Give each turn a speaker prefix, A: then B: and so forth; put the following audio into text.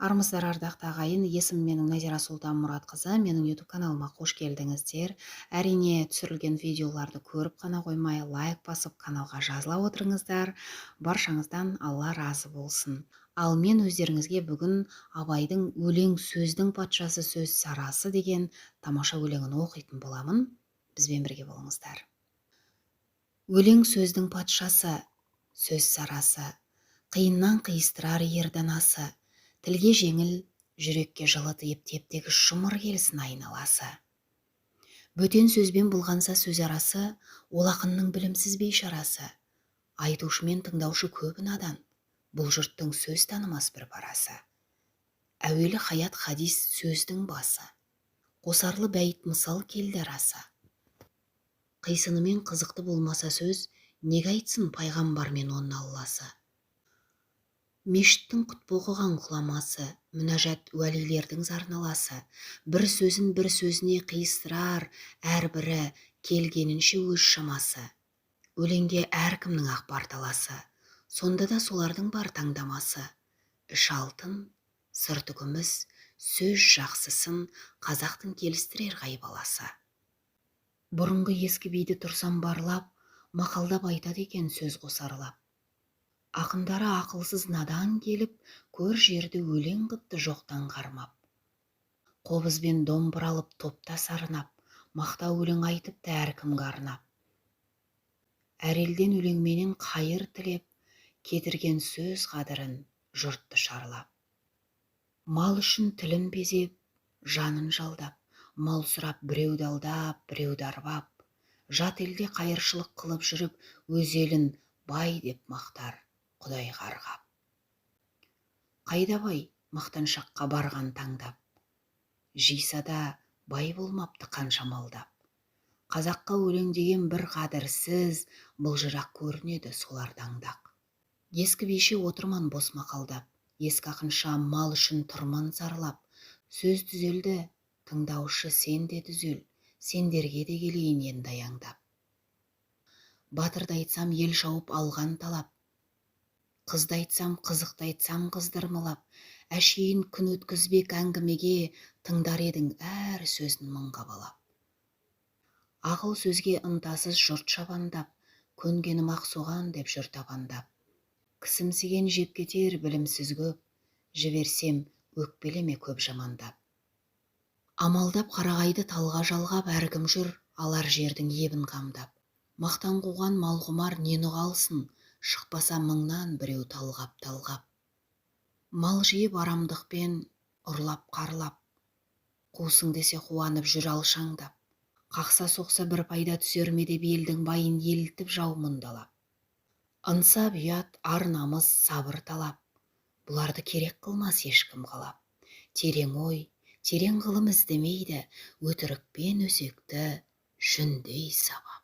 A: Армысыздар, ардақты ағайын. Есімім менің Назира Сұлтан Мұратқызы. Менің YouTube каналыма қош келдіңіздер. Әрине, түсірілген видеоларды көріп қана қоймай, лайк басып, каналға жазыла отырыңыздар. Баршаңыздан Алла разы болсын. Ал мен өздеріңізге бүгін Абайдың өлең сөздің патшасы, сөз сарасы деген тамаша өлеңін оқитын боламын. Бізбен бірге болыңыздар. Өлең сөздің патшасы, сөз сарасы, қиыннан қиыстырар ерданасы, тілге жеңіл, жүрекке жылы тиіп тептегі шымыр келсін айналасы. Бөтен сөзбен бұлғанса сөз арасы, ол ақынның білімсіз бейшарасы. Айтушы мен тыңдаушы көп надан, бұл жұрттың сөз танымас бір парасы. Әуелі хаят хадис сөздің басы, қосарлы бәйт мысал келді арасы. Қисынымен қызықты болмаса сөз, неге айтсын пайғамбар мен оның алласы. Мешіттің құтпа оқыған құламасы, мүнәжат уәлилердің зарналасы, бір сөзін бір сөзіне қиыстырар, әрбірі келгенінше өз шамасы. Өлеңге әркімнің ақпар таласы, сонда да солардың бар таңдамасы. Іш алтын, сырты күміс, сөз жақсысын қазақтың келістірер ғайбаласы. Бұрынғы ескі биді тұрсам барлап, мақалдап айтады екен сөз қосарлап. Ақындары ақылсыз надан келіп, көр жерді өлең қыпты жоқтан қармап. Қобызбен домбыра алып топта сарнап, мақта өлең айтыпты әркімге арнап. Әр елден өлеңменен қайыр тілеп, кетірген сөз қадірін жұртты шарлап. Мал үшін тілін безеп, жанын жалдап, мал сұрап біреуді алдап, біреуді арбап. Жат елде қайыршылық қылып жүріп, өз елін бай деп мақтар, Құдай қарғап. Қайда бай мақтаншаққа барған таңдап, жиса да бай болмапты қанша малдап. Қазаққа өлең деген бір қадірсіз, былжырақ көрінеді солардан аңдақ. Ескі бейше отырман бос мақалдап, ескі ақынша мал үшін тұрман зарлап. Сөз түзелді, тыңдаушы сен де түзел, сендерге де келейін енді аяңдап. Батырды айтсам ел шауып алған талап, қызды айтсам қызықты айтсам қыздырмалап. Әшейін күн өткізбек әңгімеге, тыңдар едің әр сөзін мыңға балап. Ақыл сөзге ынтасыз жұрт шабандап, көнгенім ақ соған деп жүр табандап. Кісімсіген жеп кетер білімсіз көп, жіберсем өкпелеме көп жамандап. Амалдап қарағайды талға жалғап, әркім жүр алар жердің ебін қамдап. Мақтан қуған малғұмар нені қалсын, шықпаса мыңнан біреу талғап. Мал жиып арамдықпен ұрлап қарлап, қусың десе қуанып жүр алшаңдап. Қақса соқса бір пайда түсер ме деп елдің байын елтіп жау мұндалап. Ынсап ұят, ар намыс, сабыр талап, бұларды керек қылмас ешкім қалап. Терең ой, терең ғылым іздемейді, өтірікпен өсекті жүндей сабап.